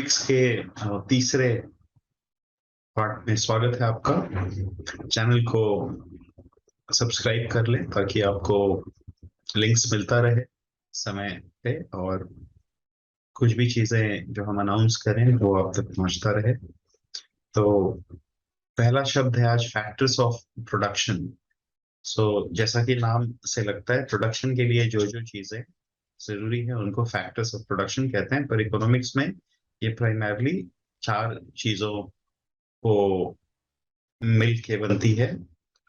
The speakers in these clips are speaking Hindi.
इकोनॉमिक्स के तीसरे पार्ट में स्वागत है आपका। चैनल को सब्सक्राइब कर लें ताकि आपको लिंक्स मिलता रहे समय पे, और कुछ भी चीजें जो हम अनाउंस करें वो आप तक पहुंचता रहे। तो पहला शब्द है आज फैक्टर्स ऑफ प्रोडक्शन। जैसा कि नाम से लगता है, प्रोडक्शन के लिए जो जो चीजें जरूरी है उनको फैक्टर्स ऑफ प्रोडक्शन कहते हैं। पर इकोनॉमिक्स में ये प्राइमरली चार चीजों को मिल के बनती है।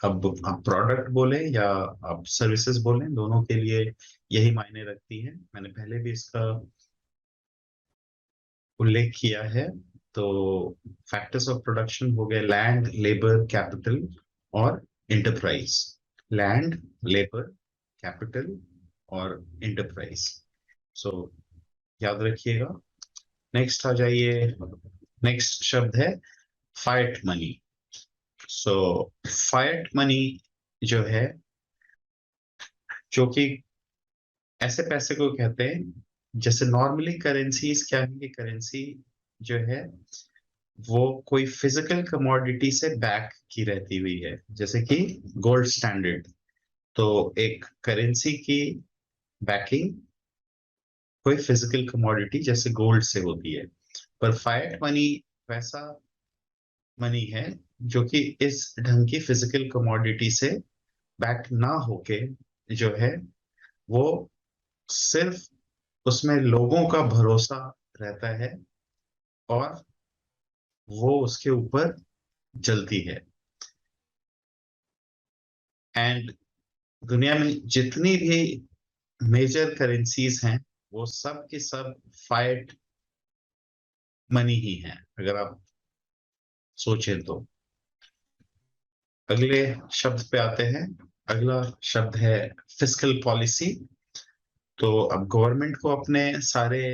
अब आप प्रोडक्ट बोले या आप सर्विसेज बोलें, दोनों के लिए यही मायने रखती है। मैंने पहले भी इसका उल्लेख किया है। तो फैक्टर्स ऑफ प्रोडक्शन हो गए लैंड, लेबर, कैपिटल और इंटरप्राइज। लैंड, लेबर, कैपिटल और इंटरप्राइज। सो याद रखिएगा। नेक्स्ट आ जाइए। नेक्स्ट शब्द है फाइट मनी। सो फाइट मनी जो है, जो कि ऐसे पैसे को कहते हैं, जैसे नॉर्मली करेंसीज क्या है कि करेंसी जो है वो कोई फिजिकल कमोडिटी से बैक की रहती हुई है, जैसे कि गोल्ड स्टैंडर्ड। तो एक करेंसी की बैकिंग कोई फिजिकल कमोडिटी जैसे गोल्ड से होती है। पर फाइट मनी वैसा मनी है जो कि इस ढंग की फिजिकल कमोडिटी से बैक ना होके जो है वो सिर्फ उसमें लोगों का भरोसा रहता है और वो उसके ऊपर चलती है। एंड दुनिया में जितनी भी मेजर करेंसीज हैं वो सब की सब फाइट मनी ही हैं, अगर आप सोचें तो। अगले शब्द पे आते हैं। अगला शब्द है फिस्कल पॉलिसी। तो अब गवर्नमेंट को अपने सारे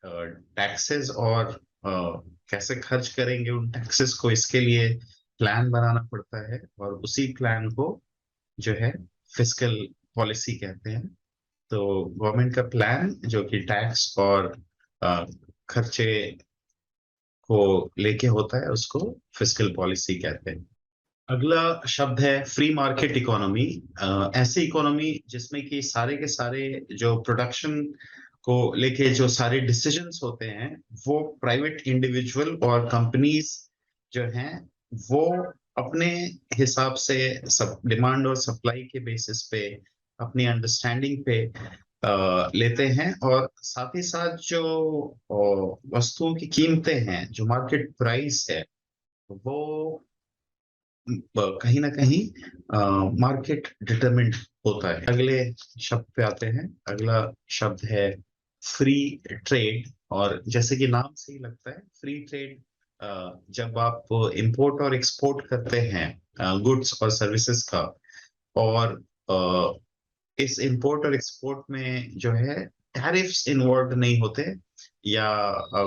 टैक्सेस और कैसे खर्च करेंगे उन टैक्सेस को, इसके लिए प्लान बनाना पड़ता है, और उसी प्लान को जो है फिस्कल पॉलिसी कहते हैं। तो गवर्नमेंट का प्लान जो कि टैक्स और अ, खर्चे को लेके होता है उसको फिस्कल पॉलिसी कहते हैं। अगला शब्द है फ्री मार्केट इकोनॉमी। ऐसी इकोनॉमी जिसमें कि सारे के सारे जो प्रोडक्शन को लेके जो सारे डिसीजंस होते हैं वो प्राइवेट इंडिविजुअल और कंपनीज जो हैं वो अपने हिसाब से सब डिमांड और सप्लाई के बेसिस पे अपनी अंडरस्टैंडिंग पे लेते हैं। और साथ ही साथ जो वस्तुओं की कीमतें हैं, जो मार्केट प्राइस है, वो कहीं ना कहीं मार्केट डिटरमिंड होता है। अगले शब्द पे आते हैं। अगला शब्द है फ्री ट्रेड। और जैसे कि नाम से ही लगता है, फ्री ट्रेड जब आप इंपोर्ट और एक्सपोर्ट करते हैं गुड्स और सर्विसेज का, और इस इंपोर्ट और एक्सपोर्ट में जो है टैरिफ्स इन्वॉल्व नहीं होते, या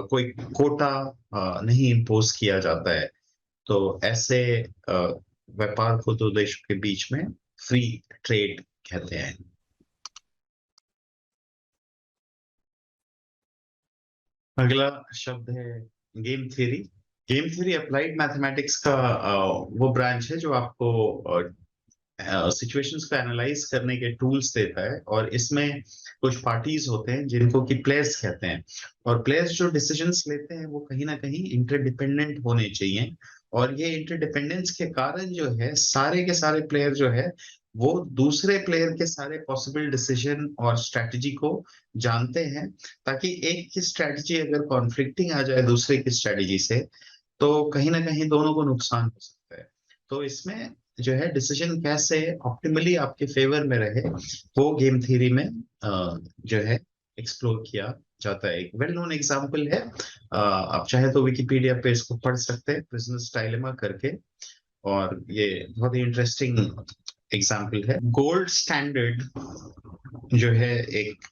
कोई कोटा नहीं इम्पोज किया जाता है, तो ऐसे व्यापार को दो देशों के बीच में फ्री ट्रेड कहते हैं। अगला शब्द है game theory. Game theory applied mathematics का वो ब्रांच है जो आपको सिचुएशंस को एनालाइज करने के टूल्स देता है। और इसमें कुछ पार्टीज होते हैं जिनको कि प्लेयर्स कहते हैं, और प्लेयर्स जो डिसीजंस लेते हैं वो कहीं ना कहीं इंटरडिपेंडेंट होने चाहिए। और ये इंटरडिपेंडेंस के कारण जो है सारे के सारे प्लेयर जो है वो दूसरे प्लेयर के सारे पॉसिबल डिसीजन और स्ट्रेटजी को जानते हैं, ताकि एक की स्ट्रेटजी अगर कॉन्फ्लिक्टिंग आ जाए दूसरे की स्ट्रेटजी से तो कहीं ना कहीं दोनों को नुकसान हो सकता है। तो इसमें जो है डिसीजन कैसे ऑप्टिमली आपके फेवर में रहे वो गेम थ्योरी में जो है एक्सप्लोर किया जाता है। एक वेल नोन एग्जांपल है, आप चाहे तो विकिपीडिया पे इसको पढ़ सकते हैं, बिजनेस डायलेमा करके। और ये बहुत ही इंटरेस्टिंग एग्जांपल है। गोल्ड स्टैंडर्ड जो है एक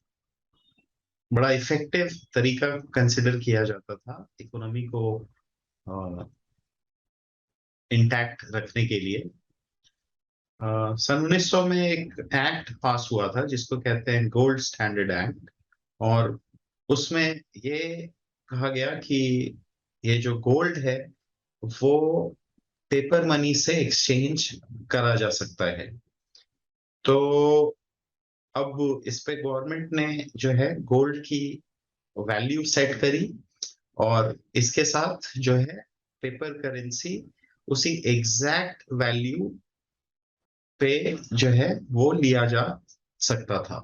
बड़ा इफेक्टिव तरीका कंसिडर किया जाता था इकोनॉमी को इंटैक्ट रखने के लिए। सन 1900 में एक एक्ट पास हुआ था जिसको कहते हैं गोल्ड स्टैंडर्ड एक्ट। और उसमें ये कहा गया कि ये जो गोल्ड है वो पेपर मनी से एक्सचेंज करा जा सकता है। तो अब इस पे गवर्नमेंट ने जो है गोल्ड की वैल्यू सेट करी, और इसके साथ जो है पेपर करेंसी उसी एग्जैक्ट वैल्यू पे जो है वो लिया जा सकता था।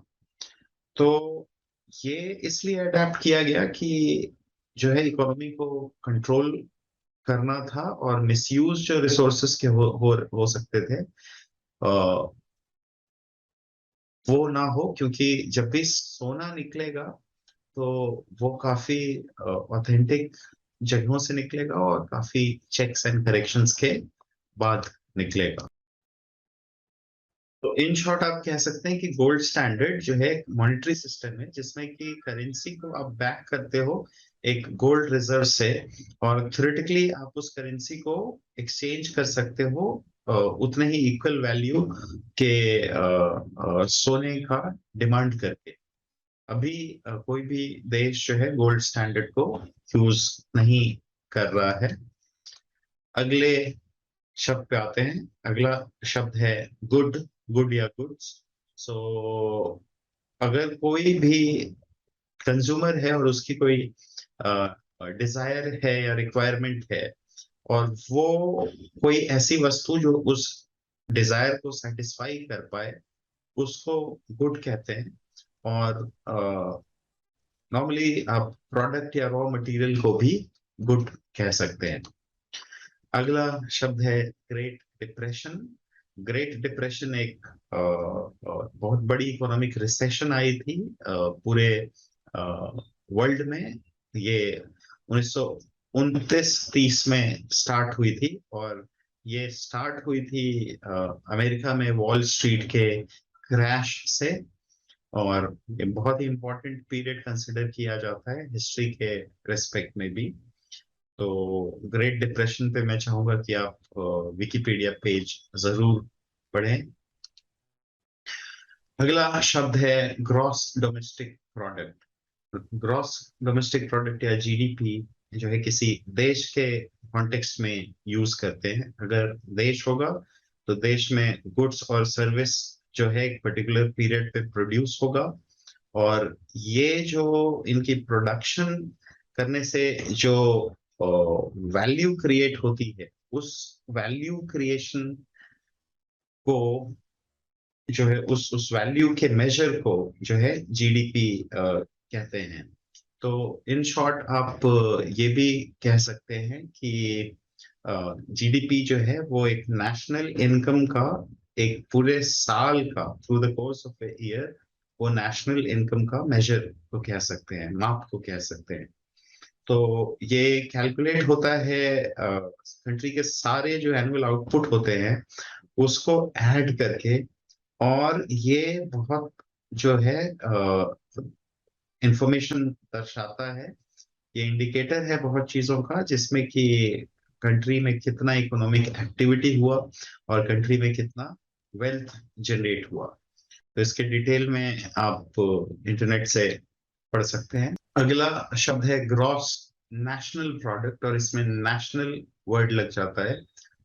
तो ये इसलिए अडेप्ट किया गया कि जो है इकोनॉमी को कंट्रोल करना था, और मिसयूज जो रिसोर्सेस के हो सकते थे वो ना हो, क्योंकि जब भी सोना निकलेगा तो वो काफी ऑथेंटिक जगहों से निकलेगा और काफी चेक्स एंड करेक्शंस के बाद निकलेगा। तो इन शॉर्ट आप कह सकते हैं कि गोल्ड स्टैंडर्ड जो है एक मॉनेटरी सिस्टम है जिसमें कि करेंसी को आप बैक करते हो एक गोल्ड रिजर्व से, और थ्योरेटिकली आप उस करेंसी को एक्सचेंज कर सकते हो उतने ही इक्वल वैल्यू के सोने का डिमांड करके। अभी कोई भी देश जो है गोल्ड स्टैंडर्ड को यूज नहीं कर रहा है। अगले शब्द पे आते हैं। अगला शब्द है गुड। गुड या गुड्स। सो अगर कोई भी कंज्यूमर है और उसकी कोई डिजायर है या रिक्वायरमेंट है, और वो कोई ऐसी वस्तु जो उस डिजायर को सेटिस्फाई कर पाए, उसको गुड कहते हैं। और नॉर्मली आप प्रोडक्ट या रॉ मटेरियल को भी गुड कह सकते हैं। अगला शब्द है ग्रेट डिप्रेशन। ग्रेट डिप्रेशन एक बहुत बड़ी इकोनॉमिक रिसेशन आई थी पूरे वर्ल्ड में। ये 1929-30 में स्टार्ट हुई थी, और ये स्टार्ट हुई थी अमेरिका में वॉल स्ट्रीट के क्रैश से। और ये बहुत ही इंपॉर्टेंट पीरियड कंसिडर किया जाता है हिस्ट्री के रेस्पेक्ट में भी। तो ग्रेट डिप्रेशन पे मैं चाहूंगा कि आप विकिपीडिया पेज जरूर पढ़ें। अगला शब्द है gross domestic product. Gross domestic product या जीडीपी जो है किसी देश के कॉन्टेक्स्ट में यूज करते हैं। अगर देश होगा तो देश में गुड्स और सर्विस जो है एक पर्टिकुलर पीरियड पे प्रोड्यूस होगा, और ये जो इनकी प्रोडक्शन करने से जो वैल्यू क्रिएट होती है, उस वैल्यू क्रिएशन को जो है उस वैल्यू के मेजर को जो है जीडीपी कहते हैं। तो इन शॉर्ट आप ये भी कह सकते हैं कि जीडीपी जो है वो एक नेशनल इनकम का, एक पूरे साल का through the course of a year, वो नेशनल इनकम का मेजर को कह सकते हैं, माप को कह सकते हैं। तो ये कैलकुलेट होता है कंट्री के सारे जो एनुअल आउटपुट होते हैं उसको ऐड करके, और ये बहुत जो है इंफॉर्मेशन दर्शाता है। ये इंडिकेटर है बहुत चीजों का, जिसमें कि कंट्री में कितना इकोनॉमिक एक्टिविटी हुआ और कंट्री में कितना वेल्थ जनरेट हुआ। तो इसके डिटेल में आप इंटरनेट से पढ़ सकते हैं। अगला शब्द है ग्रॉस नेशनल प्रोडक्ट, और इसमें नेशनल वर्ड लग जाता है।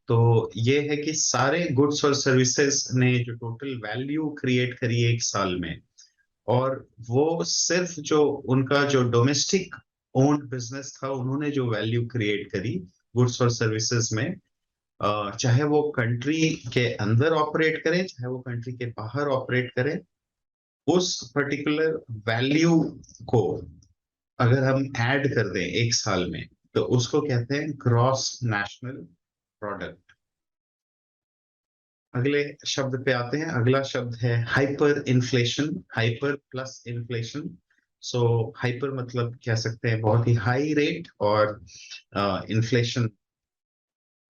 तो ये है कि सारे गुड्स और सर्विसेज ने जो टोटल वैल्यू क्रिएट करी एक साल में, और वो सिर्फ जो उनका जो डोमेस्टिक ओन्ड बिजनेस था उन्होंने जो वैल्यू क्रिएट करी गुड्स और सर्विसेज में, चाहे वो कंट्री के अंदर ऑपरेट करें चाहे वो कंट्री के बाहर ऑपरेट करें, उस पर्टिकुलर वैल्यू को अगर हम ऐड कर दें एक साल में तो उसको कहते हैं ग्रॉस नेशनल प्रोडक्ट। अगले शब्द पे आते हैं। अगला शब्द है hyper inflation. Hyper plus inflation. सो हाइपर मतलब कह सकते हैं बहुत ही हाई रेट, और इन्फ्लेशन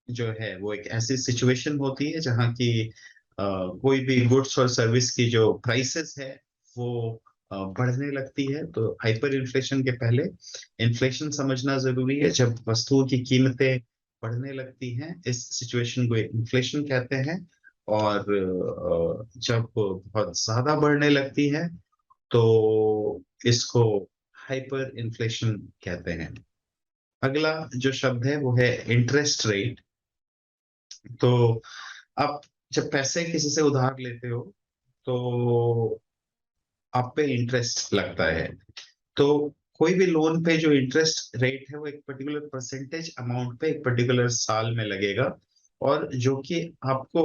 जो है वो एक ऐसी सिचुएशन होती है जहाँ की कोई भी गुड्स और सर्विस की जो प्राइसेस है वो बढ़ने लगती है। तो हाइपर इन्फ्लेशन के पहले इन्फ्लेशन समझना जरूरी है। जब वस्तुओं की कीमतें बढ़ने लगती हैं इस सिचुएशन को इन्फ्लेशन कहते हैं, और जब बहुत ज्यादा बढ़ने लगती है तो इसको हाइपर इन्फ्लेशन कहते हैं। अगला जो शब्द है वो है इंटरेस्ट रेट। तो आप जब पैसे किसी से उधार लेते हो तो आप पे इंटरेस्ट लगता है। तो कोई भी लोन पे जो इंटरेस्ट रेट है वो एक पर्टिकुलर परसेंटेज अमाउंट पे एक पर्टिकुलर साल में लगेगा, और जो कि आपको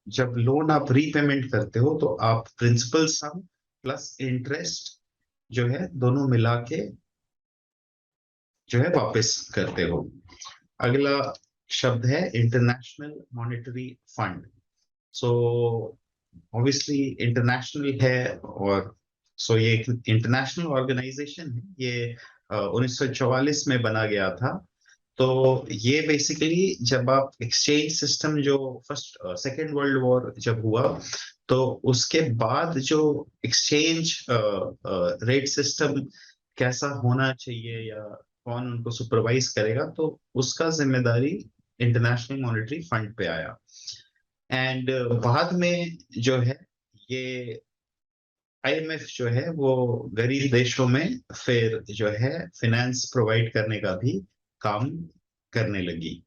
जब लोन आप रीपेमेंट करते हो तो आप प्रिंसिपल सम प्लस इंटरेस्ट जो है दोनों मिला के जो है वापस करते हो। अगला शब्द है international monetary fund. So obviously international है, और सो ये एक इंटरनेशनल ऑर्गेनाइजेशन है। ये 1944 में बना गया था। तो ये बेसिकली जब आप एक्सचेंज सिस्टम जो फर्स्ट सेकेंड वर्ल्ड वॉर जब हुआ, तो उसके बाद जो एक्सचेंज रेट सिस्टम कैसा होना चाहिए या कौन उनको सुपरवाइज करेगा, तो उसका जिम्मेदारी इंटरनेशनल मॉनेटरी फंड पे आया। एंड बाद में जो है ये आईएमएफ जो है वो गरीब देशों में फिर जो है फाइनेंस प्रोवाइड करने का भी काम करने लगी।